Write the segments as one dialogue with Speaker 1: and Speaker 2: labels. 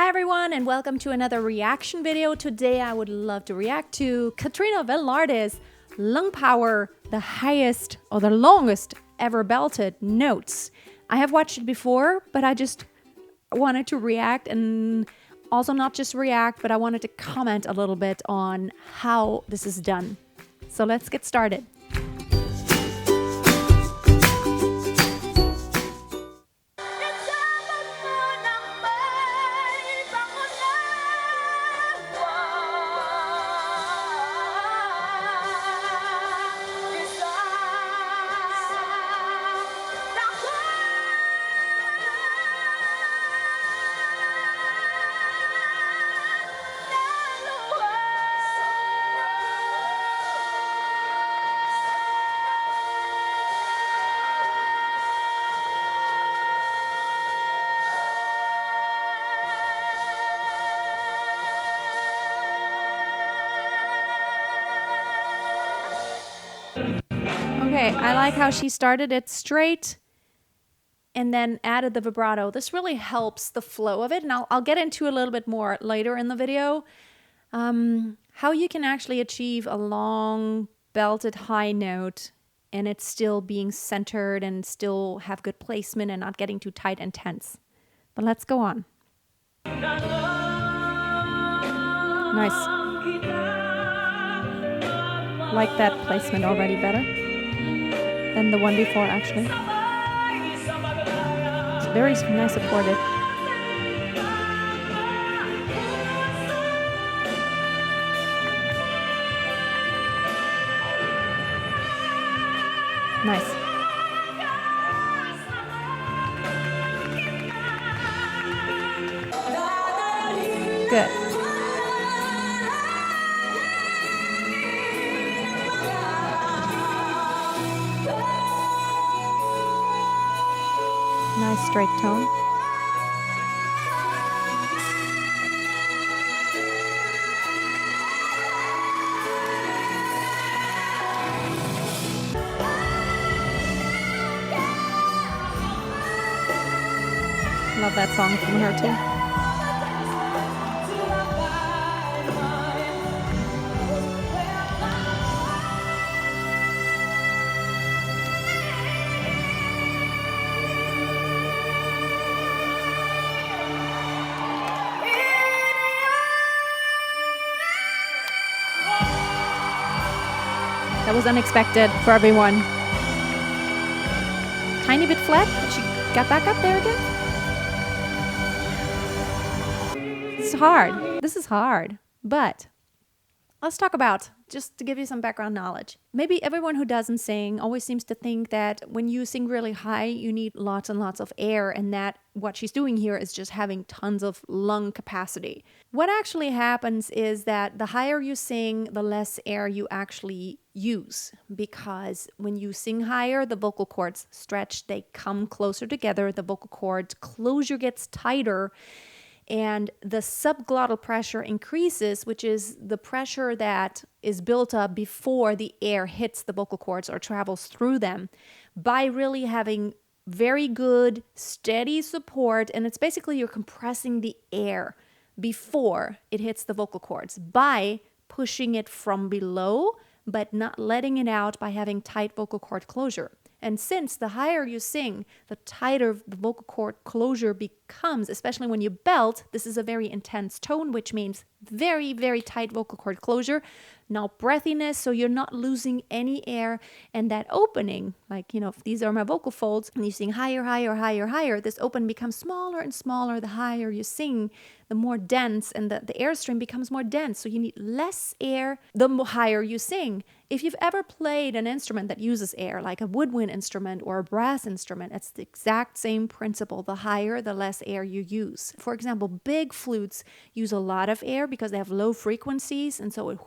Speaker 1: Hi everyone and welcome to another reaction video. Today I would love to react to Katrina Velarde's Lung Power, the highest or the longest ever belted notes. I have watched it before, but I just wanted to react, and also not just react, but I wanted to comment a little bit on how this is done. So let's get started. Okay, I like how she started it straight and then added the vibrato. This really helps the flow of it, and I'll get into a little bit more later in the video. How you can actually achieve a long belted high note and it's still being centered and still have good placement and not getting too tight and tense. But let's go on. Nice. Like that placement already better than the one before, actually. It's very nice supported. Nice. Good. Nice straight tone. Love that song from her too. That was unexpected for everyone. Tiny bit flat, but she got back up there again. This is hard. This is hard. But let's talk about, just to give you some background knowledge. Maybe everyone who doesn't sing always seems to think that when you sing really high, you need lots and lots of air, and that what she's doing here is just having tons of lung capacity. What actually happens is that the higher you sing, the less air you actually use, because when you sing higher, the vocal cords stretch, they come closer together, the vocal cord closure gets tighter, and the subglottal pressure increases, which is the pressure that is built up before the air hits the vocal cords or travels through them, by really having very good steady support. And it's basically you're compressing the air before it hits the vocal cords by pushing it from below, but not letting it out by having tight vocal cord closure. And since the higher you sing, the tighter the vocal cord closure becomes, especially when you belt. This is a very intense tone, which means very, very tight vocal cord closure. Now breathiness, so you're not losing any air. And that opening, like, you know, if these are my vocal folds, and you sing higher, higher, higher, higher, this opening becomes smaller and smaller. The higher you sing, the more dense, and the airstream becomes more dense. So you need less air the higher you sing. If you've ever played an instrument that uses air, like a woodwind instrument or a brass instrument, it's the exact same principle. The higher, the less air you use. For example, big flutes use a lot of air because they have low frequencies, and so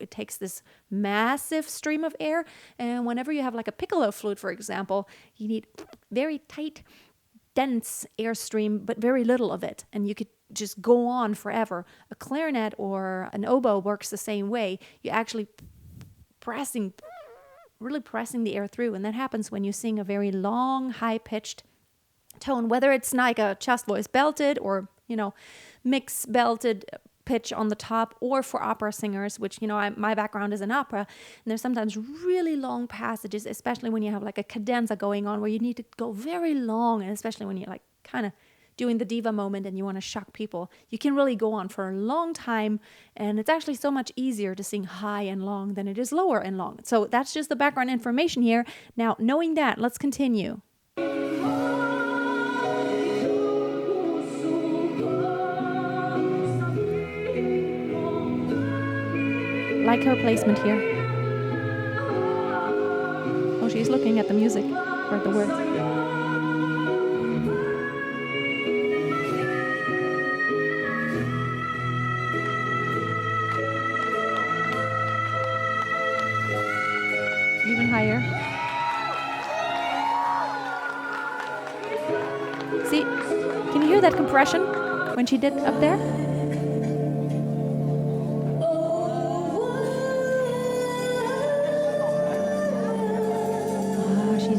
Speaker 1: it takes this massive stream of air. And whenever you have like a piccolo flute, for example, you need very tight, dense airstream, but very little of it. And you could just go on forever. A clarinet or an oboe works the same way. You actually really pressing the air through. And that happens when you sing a very long, high-pitched tone, whether it's like a chest voice belted or, you know, mix belted pitch on the top, or for opera singers, which, my background is in opera, and there's sometimes really long passages, especially when you have like a cadenza going on where you need to go very long, and especially when you're like kind of doing the diva moment and you want to shock people, you can really go on for a long time, and it's actually so much easier to sing high and long than it is lower and long. So that's just the background information here. Now, knowing that, let's continue. Like her placement here. Oh, she's looking at the music or the words. Even higher. See, can you hear that compression when she did up there?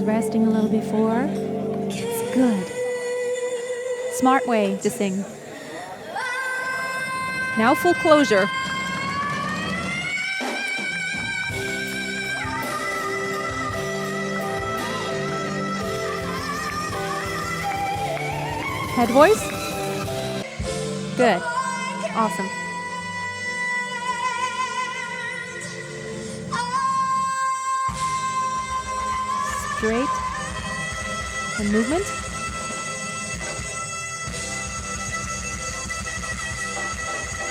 Speaker 1: Resting a little before. It's good. Smart way to sing. Now full closure. Head voice. Good. Awesome. Straight and movement.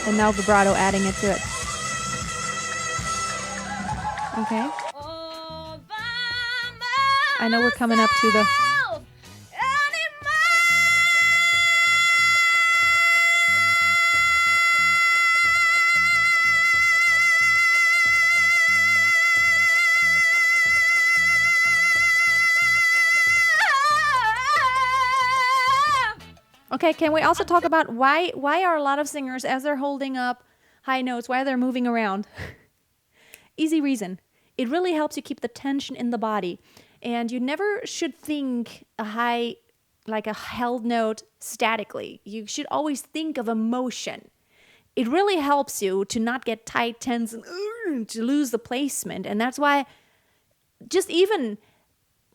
Speaker 1: And now vibrato, adding it to it. Okay. I know we're coming up to the... Okay, can we also talk about why are a lot of singers, as they're holding up high notes, why they're moving around? Easy reason. It really helps you keep the tension in the body. And you never should think a high, like a held note statically. You should always think of emotion. It really helps you to not get tight, tense, and to lose the placement. And that's why just even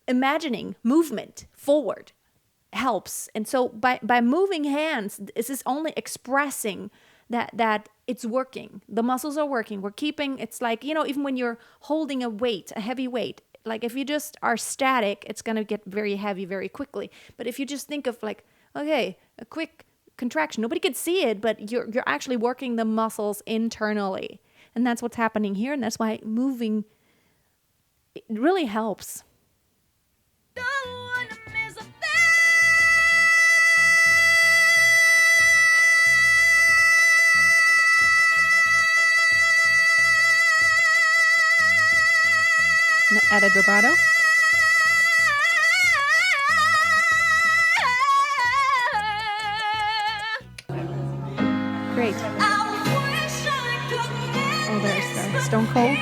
Speaker 1: imagining movement forward helps. And so by moving hands, this is only expressing that it's working. The muscles are working. We're keeping, it's like, even when you're holding a heavy weight, like if you just are static, it's going to get very heavy very quickly. But if you just think of like, okay, a quick contraction, nobody can see it, but you're actually working the muscles internally. And that's what's happening here. And that's why moving, it really helps. Added vibrato. Great. Oh, there's the Stone Cold.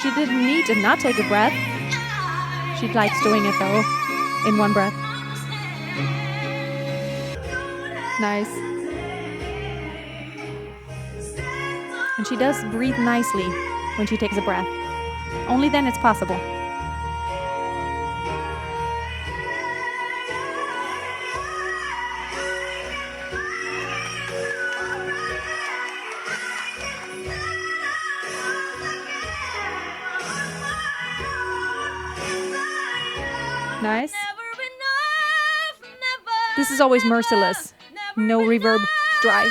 Speaker 1: She didn't need to not take a breath. She likes doing it though, in one breath. Nice. And she does breathe nicely when she takes a breath. Only then it's possible. Nice. This is always merciless. No reverb, dry.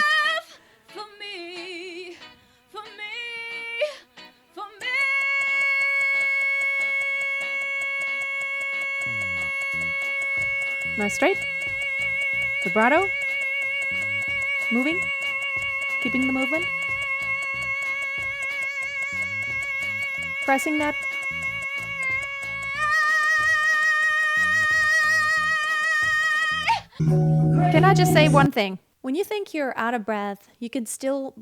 Speaker 1: Nice straight. Vibrato. Moving. Keeping the movement. Pressing that. Can I just say one thing? When you think you're out of breath, you can still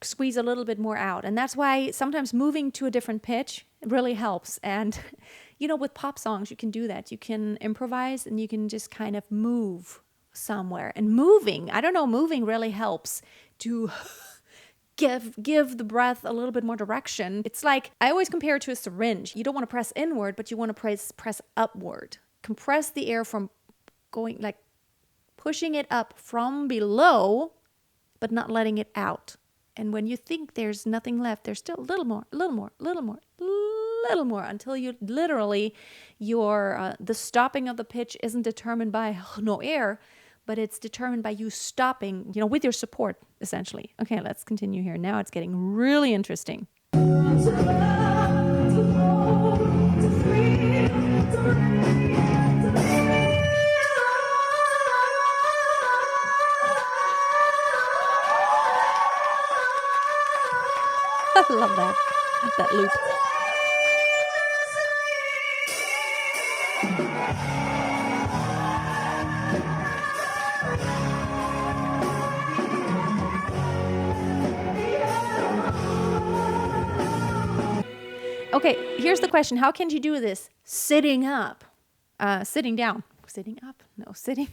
Speaker 1: squeeze a little bit more out. And that's why sometimes moving to a different pitch really helps. And, with pop songs, you can do that. You can improvise and you can just kind of move somewhere. And moving really helps to give the breath a little bit more direction. It's like, I always compare it to a syringe. You don't want to press inward, but you want to press upward. Compress the air from going, like pushing it up from below, but not letting it out. And when you think there's nothing left, there's still a little more, until you literally, the stopping of the pitch isn't determined by no air, but it's determined by you stopping, with your support, essentially. Okay, let's continue here. Now it's getting really interesting. I love that loop. Okay, here's the question. How can you do this? Sitting up. Sitting down. Sitting up? No, sitting.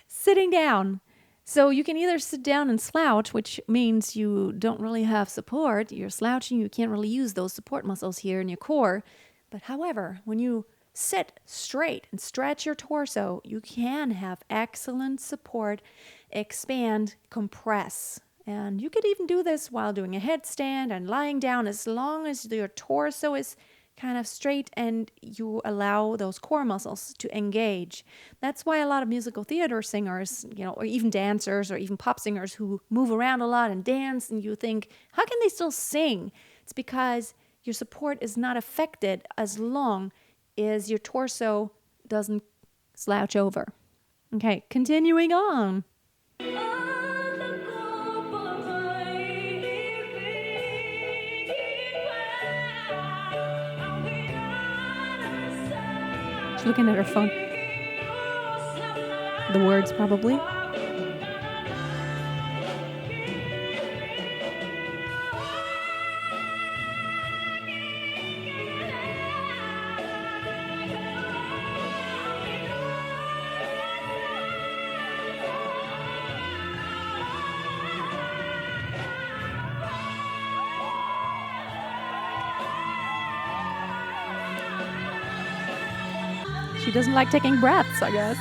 Speaker 1: Sitting down. So you can either sit down and slouch, which means you don't really have support. You're slouching. You can't really use those support muscles here in your core. But however, when you sit straight and stretch your torso, you can have excellent support, expand, compress. And you could even do this while doing a headstand and lying down, as long as your torso is kind of straight and you allow those core muscles to engage. That's why a lot of musical theater singers, or even dancers or even pop singers who move around a lot and dance, and you think, how can they still sing? It's because your support is not affected as long as your torso doesn't slouch over. Okay, continuing on. Looking at her phone. The words, probably. She doesn't like taking breaths, I guess.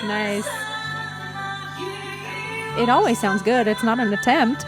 Speaker 1: Nice. It always sounds good. It's not an attempt.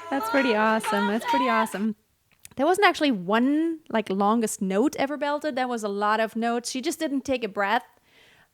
Speaker 1: That's pretty awesome. That's pretty awesome. There wasn't actually one longest note ever belted. There was a lot of notes. She just didn't take a breath.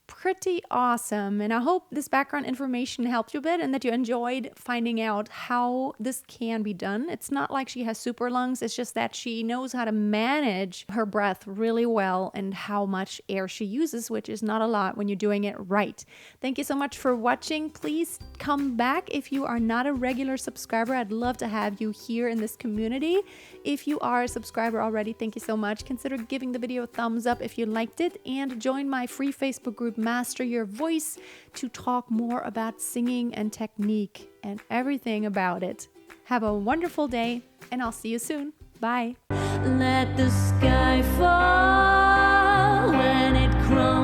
Speaker 1: Pretty awesome. And I hope this background information helped you a bit and that you enjoyed finding out how this can be done. It's not like she has super lungs. It's just that she knows how to manage her breath really well and how much air she uses, which is not a lot when you're doing it right. Thank you so much for watching. Please come back if you are not a regular subscriber. I'd love to have you here in this community. If you are a subscriber already, thank you so much. Consider giving the video a thumbs up if you liked it, and join my free Facebook group, Master Your Voice, to talk more about singing and technique and everything about it. Have a wonderful day, and I'll see you soon. Bye.
Speaker 2: Let the sky fall when it crawls.